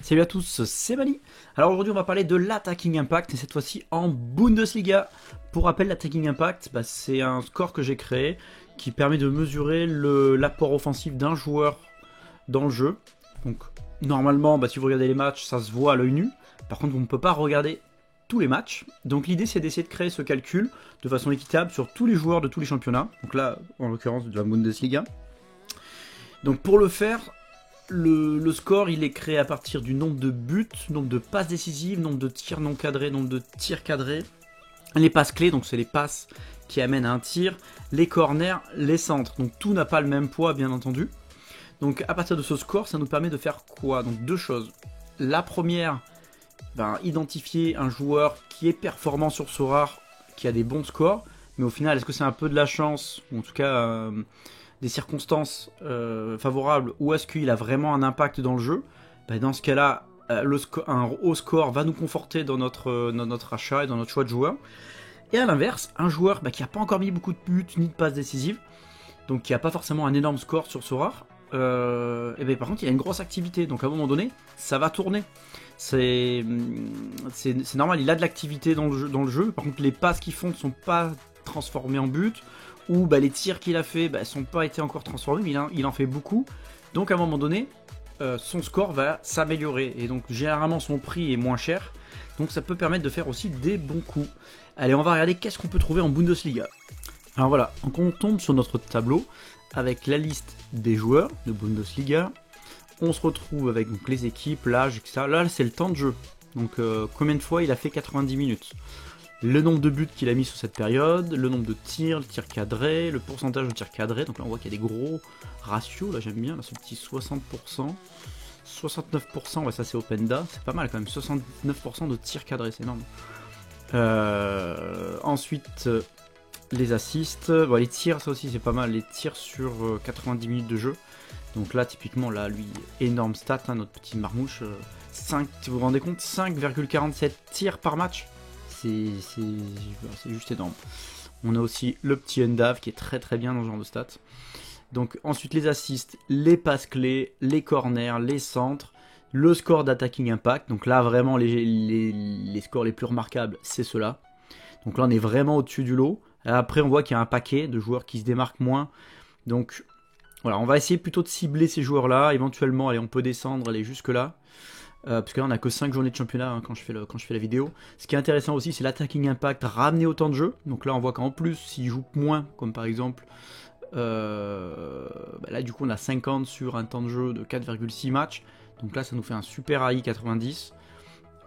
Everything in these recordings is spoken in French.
Salut à tous, c'est Mani. Alors aujourd'hui on va parler de l'Attacking Impact et cette fois-ci en Bundesliga. Pour rappel, l'Attacking Impact, c'est un score que j'ai créé qui permet de mesurer l'apport offensif d'un joueur dans le jeu. Donc normalement, si vous regardez les matchs, ça se voit à l'œil nu. Par contre, on ne peut pas regarder tous les matchs. Donc l'idée c'est d'essayer de créer ce calcul de façon équitable sur tous les joueurs de tous les championnats. Donc là, en l'occurrence de la Bundesliga. Donc pour le faire, le score il est créé à partir du nombre de buts, nombre de passes décisives, nombre de tirs non cadrés, nombre de tirs cadrés, les passes clés, donc c'est les passes qui amènent à un tir, les corners, les centres. Donc tout n'a pas le même poids bien entendu. Donc à partir de ce score, ça nous permet de faire quoi? Donc deux choses. La première, identifier un joueur qui est performant sur ce rare, qui a des bons scores, mais au final est-ce que c'est un peu de la chance, ou en tout cas des circonstances favorables, ou est-ce qu'il a vraiment un impact dans le jeu? Dans ce cas-là, un haut score va nous conforter dans notre achat et dans notre choix de joueur. Et à l'inverse, un joueur qui n'a pas encore mis beaucoup de buts ni de passes décisives, donc qui n'a pas forcément un énorme score sur ce rare, par contre il a une grosse activité, donc à un moment donné ça va tourner. C'est normal, il a de l'activité dans le jeu. Par contre les passes qu'il font ne sont pas transformées en but, ou les tirs qu'il a fait ne sont pas été encore transformés, mais il en fait beaucoup. Donc à un moment donné, son score va s'améliorer. Et donc généralement son prix est moins cher. Donc ça peut permettre de faire aussi des bons coups. Allez, on va regarder qu'est-ce qu'on peut trouver en Bundesliga. Alors voilà, donc on tombe sur notre tableau avec la liste des joueurs de Bundesliga. On se retrouve avec donc, les équipes, l'âge, etc. Là c'est le temps de jeu. Donc combien de fois il a fait 90 minutes. Le nombre de buts qu'il a mis sur cette période, le nombre de tirs, le tir cadré, le pourcentage de tirs cadrés. Donc là on voit qu'il y a des gros ratios, là j'aime bien, là, ce petit 60%, 69%, ça c'est Openda, c'est pas mal quand même, 69% de tirs cadrés, c'est énorme. Ensuite, les assists, les tirs, ça aussi c'est pas mal, les tirs sur 90 minutes de jeu. Donc là typiquement, là lui, énorme stat, notre petit marmouche, 5, si vous vous rendez compte, 5,47 tirs par match. C'est juste énorme. On a aussi le petit Undav qui est très très bien dans ce genre de stats. Donc ensuite les assists, les passes clés, les corners, les centres, le score d'Attacking Impact. Donc là vraiment les scores les plus remarquables, c'est ceux-là. Donc là on est vraiment au-dessus du lot. Après on voit qu'il y a un paquet de joueurs qui se démarquent moins. Donc voilà, on va essayer plutôt de cibler ces joueurs-là. Éventuellement, allez, on peut descendre, aller jusque-là. Parce que là on n'a que 5 journées de championnat quand je fais la vidéo. Ce qui est intéressant aussi, c'est l'Attacking Impact ramené au temps de jeu. Donc là on voit qu'en plus s'il joue moins, comme par exemple là du coup on a 50 sur un temps de jeu de 4,6 matchs. Donc là ça nous fait un super AI 90.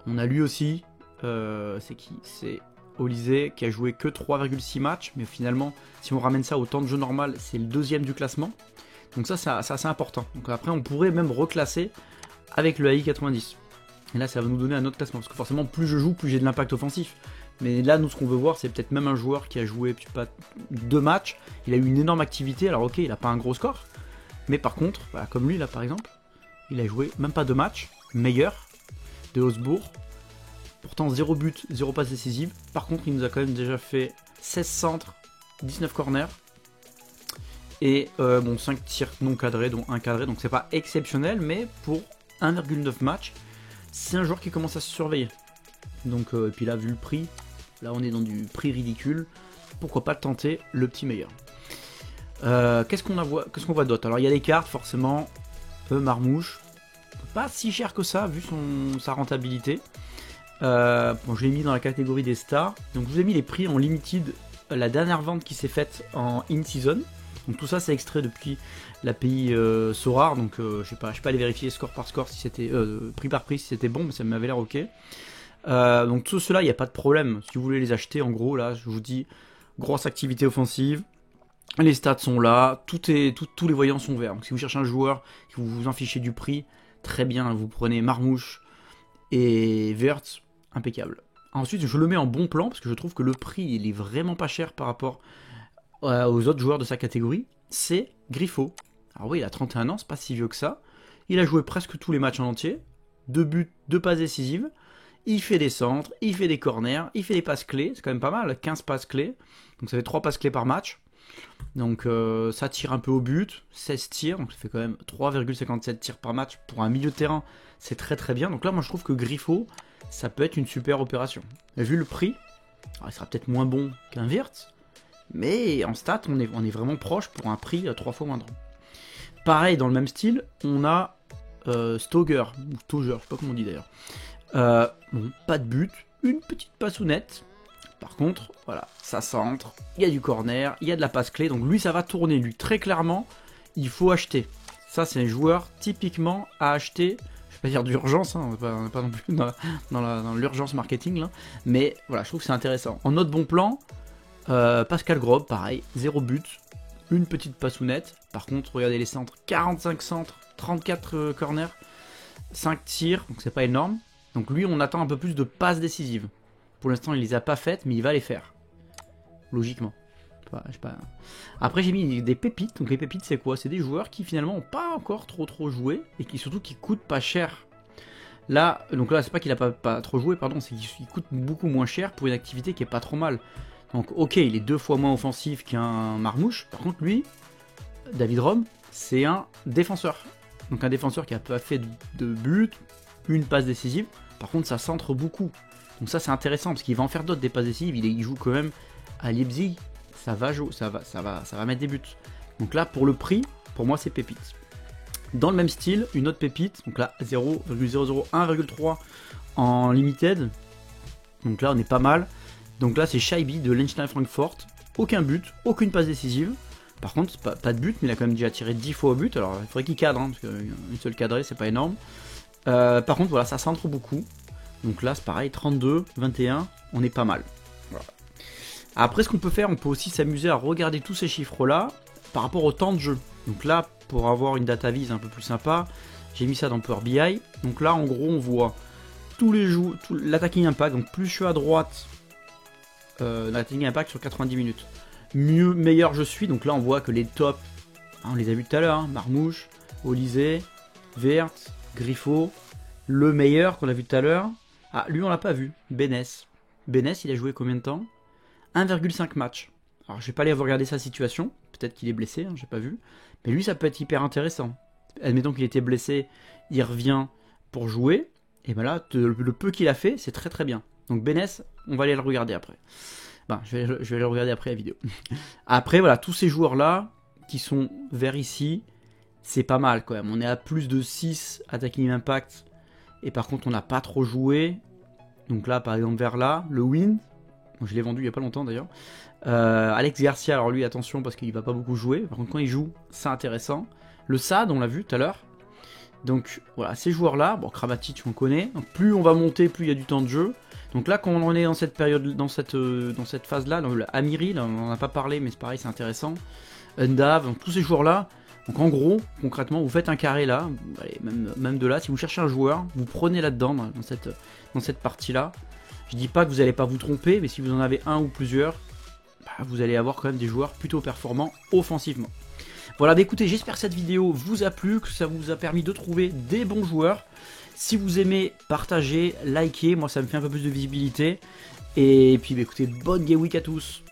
On a lui aussi, c'est qui? C'est Olysée qui a joué que 3,6 matchs. Mais finalement si on ramène ça au temps de jeu normal, c'est le deuxième du classement. Donc ça c'est assez important. Donc après on pourrait même reclasser avec le AI 90. Et là ça va nous donner un autre classement, parce que forcément plus je joue, plus j'ai de l'impact offensif. Mais là nous ce qu'on veut voir, c'est peut-être même un joueur qui a joué 2 matchs, il a eu une énorme activité, alors ok il n'a pas un gros score, mais par contre, comme lui là par exemple, il a joué même pas 2 matchs, meilleur de Augsbourg, pourtant 0 but, 0 passe décisive. Par contre il nous a quand même déjà fait 16 centres, 19 corners, et 5 tirs non cadrés, dont 1 cadré, donc c'est pas exceptionnel, mais pour 1,9 match, c'est un joueur qui commence à se surveiller. Donc, et puis là, vu le prix, là on est dans du prix ridicule, pourquoi pas tenter le petit meilleur. Qu'est-ce qu'on voit d'autre? Alors il y a des cartes, forcément, marmouche, pas si cher que ça, vu sa rentabilité. Je l'ai mis dans la catégorie des stars, donc je vous ai mis les prix en limited, la dernière vente qui s'est faite en in-season. Donc tout ça c'est extrait depuis l'API Sorare, donc je sais pas aller vérifier score par score si c'était prix par prix si c'était bon, mais ça m'avait l'air ok. Donc tout cela il n'y a pas de problème, si vous voulez les acheter en gros là je vous dis grosse activité offensive, les stats sont là, tous les voyants sont verts. Donc si vous cherchez un joueur et que vous vous en fichez du prix, très bien, vous prenez Marmouche et Wirtz, impeccable. Ensuite je le mets en bon plan parce que je trouve que le prix il est vraiment pas cher par rapport aux autres joueurs de sa catégorie, c'est Griffo. Alors oui, il a 31 ans, c'est pas si vieux que ça. Il a joué presque tous les matchs en entier. 2 buts, 2 passes décisives. Il fait des centres, il fait des corners, il fait des passes clés. C'est quand même pas mal, 15 passes clés. Donc ça fait 3 passes clés par match. Donc ça tire un peu au but, 16 tirs, donc ça fait quand même 3,57 tirs par match pour un milieu de terrain, c'est très très bien. Donc là moi je trouve que Griffo, ça peut être une super opération. Et vu le prix, alors, il sera peut-être moins bon qu'un Wirtz, mais en stats on est vraiment proche pour un prix 3 fois moindre. Pareil dans le même style, on a Stoger, ou Stoger, je sais pas comment on dit d'ailleurs. Bon, pas de but, une petite passounette. Par contre, voilà, ça centre, il y a du corner, il y a de la passe clé, donc lui ça va tourner, lui très clairement, il faut acheter. Ça c'est un joueur typiquement à acheter, je vais pas dire d'urgence, hein, on n'est pas non plus dans l'urgence marketing là, mais voilà, je trouve que c'est intéressant. En autre bon plan, Pascal Grob, pareil, 0 but, une petite passounette, par contre regardez les centres, 45 centres, 34 corners, 5 tirs, donc c'est pas énorme, donc lui on attend un peu plus de passes décisives. Pour l'instant, il les a pas faites, mais il va les faire. Logiquement. Je sais pas. Après, j'ai mis des pépites. Donc les pépites, c'est quoi? C'est des joueurs qui finalement n'ont pas encore trop joué et qui surtout qui coûtent pas cher. Là, donc là, c'est pas qu'il a pas trop joué, pardon, c'est qu'il coûte beaucoup moins cher pour une activité qui est pas trop mal. Donc ok, il est 2 fois moins offensif qu'un Marmouche. Par contre, lui, David Rom, c'est un défenseur. Donc un défenseur qui a pas fait de but, une passe décisive. Par contre, ça centre beaucoup. Donc ça c'est intéressant parce qu'il va en faire d'autres des passes décisives, il joue quand même à Leipzig, ça va mettre des buts. Donc là pour le prix, pour moi c'est pépite. Dans le même style, une autre pépite, donc là 0,001,3 en limited. Donc là on est pas mal. Donc là c'est Shaibi de Liechtenstein Francfort, aucun but, aucune passe décisive. Par contre pas de but, mais il a quand même déjà tiré 10 fois au but, alors il faudrait qu'il cadre, hein, parce qu'une seule cadrée c'est pas énorme. Par contre voilà, ça centre beaucoup. Donc là c'est pareil, 32, 21, on est pas mal. Voilà. Après ce qu'on peut faire, on peut aussi s'amuser à regarder tous ces chiffres là par rapport au temps de jeu. Donc là pour avoir une data vise un peu plus sympa, j'ai mis ça dans Power BI. Donc là en gros on voit tous les jours, l'attacking impact, donc plus je suis à droite, l'attacking impact sur 90 minutes, meilleur je suis. Donc là on voit que les tops, hein, on les a vus tout à l'heure, hein, Marmouche, Olysée, Wirtz, Griffo, le meilleur qu'on a vu tout à l'heure. Ah, lui on l'a pas vu, Benès. Benès, il a joué combien de temps? 1,5 match. Alors je vais pas aller regarder sa situation, peut-être qu'il est blessé, hein, j'ai pas vu. Mais lui ça peut être hyper intéressant. Admettons qu'il était blessé, il revient pour jouer, et ben là, le peu qu'il a fait, c'est très très bien. Donc Benès, on va aller le regarder après. Ben, je vais le regarder après la vidéo. Après voilà, tous ces joueurs là, qui sont vers ici, c'est pas mal quand même. On est à plus de 6 attacking impact. Et par contre on n'a pas trop joué. Donc là par exemple vers là, le win, je l'ai vendu il n'y a pas longtemps d'ailleurs. Alex Garcia, alors lui attention parce qu'il va pas beaucoup jouer. Par contre quand il joue c'est intéressant. Le SAD on l'a vu tout à l'heure. Donc voilà, ces joueurs là, bon Kramaric on connaît. Donc plus on va monter, plus il y a du temps de jeu. Donc là quand on est dans cette période, dans cette phase là, Amiri, là, on n'en a pas parlé mais c'est pareil c'est intéressant. Undav, donc tous ces joueurs là. Donc en gros, concrètement, vous faites un carré là, allez, même de là, si vous cherchez un joueur, vous prenez là-dedans, dans cette partie-là. Je dis pas que vous n'allez pas vous tromper, mais si vous en avez un ou plusieurs, bah, vous allez avoir quand même des joueurs plutôt performants offensivement. Voilà, bah écoutez, j'espère que cette vidéo vous a plu, que ça vous a permis de trouver des bons joueurs. Si vous aimez, partagez, likez, moi ça me fait un peu plus de visibilité. Et puis bah, écoutez, bonne game week à tous.